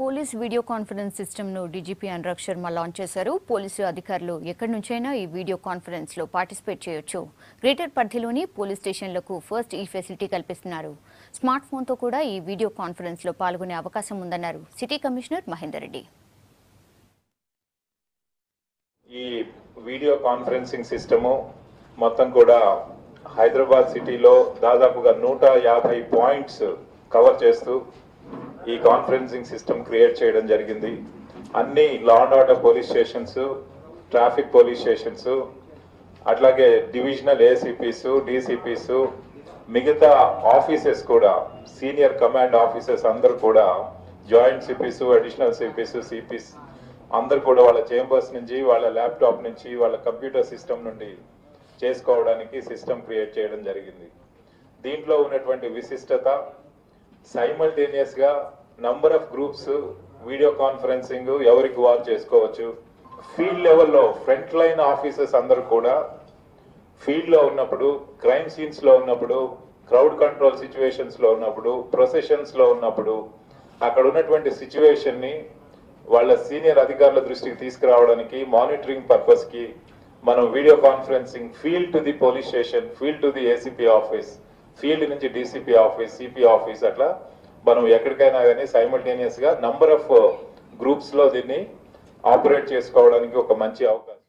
Police video conference సిస్టమ్ను DGP Anurag Sharma launch చేశారు. Police అధికారులు ఎక్కడి నుంచైనా ఈ వీడియో కాన్ఫరెన్స్లో పార్టిసిపేట్ చేయొచ్చు. గ్రేటర్ పరిధిలోని పోలీస్ స్టేషన్లకు ఫస్ట్ ఈ ఫెసిలిటీ కల్పిస్తున్నారు. స్మార్ట్ ఫోన్తో కూడా ఈ వీడియో కాన్ఫరెన్స్లో పాల్గొనే అవకాశం ఉందన్నారు సిటీ కమిషనర్ మహేందర్ రెడ్డి. ఈ వీడియో కాన్ఫరెన్సింగ్ సిస్టము మొత్తం కూడా హైదరాబాద్ సిటీలో దాదాపుగా 150 పాయింట్స్ కవర్ చేస్తూ ఈ కాన్ఫరెన్సింగ్ సిస్టమ్ క్రియేట్ చేయడం జరిగింది. అన్ని law and order police stations, traffic police stations, అట్లాగే డివిజనల్ ఏసీపీస్, డీసీపీస్, మిగతా ఆఫీసెస్ కూడా సీనియర్ కమాండ్ ఆఫీసర్స్ అందరూ కూడా joint CP's, additional CP's, CP's అందరు కూడా వాళ్ళ చేంబర్స్ నుంచి, వాళ్ళ ల్యాప్టాప్ నుంచి, వాళ్ళ కంప్యూటర్ సిస్టమ్ నుండి చేసుకోవడానికి సిస్టమ్ క్రియేట్ చేయడం జరిగింది. దీంట్లో ఉన్నటువంటి విశిష్టత సైమల్టేనియస్ గా number of groups video conferencing ఎవరికి వారు చేసుకోవచ్చు. ఫీల్డ్ లెవెల్లో ఫ్రంట్ లైన్ ఆఫీసర్స్ అందరూ కూడా ఫీల్డ్ లో ఉన్నప్పుడు, క్రైమ్ సీన్స్ లో ఉన్నప్పుడు, క్రౌడ్ కంట్రోల్ సిచ్యువేషన్స్ లో ఉన్నప్పుడు, ప్రొసెషన్స్ లో ఉన్నప్పుడు అక్కడ ఉన్నటువంటి సిచ్యువేషన్ ని వాళ్ళ సీనియర్ అధికారుల దృష్టికి తీసుకురావడానికి మానిటరింగ్ పర్పస్ కి మనం video conferencing field to the police station, field to the ACP office, field నుంచి డీసీపీ ఆఫీస్, సిపి ఆఫీస్, అట్లా మనం ఎక్కడికైనా కానీ సైమల్టేనియస్ గా నంబర్ ఆఫ్ గ్రూప్స్ లో దీన్ని ఆపరేట్ చేసుకోవడానికి ఒక మంచి అవకాశం.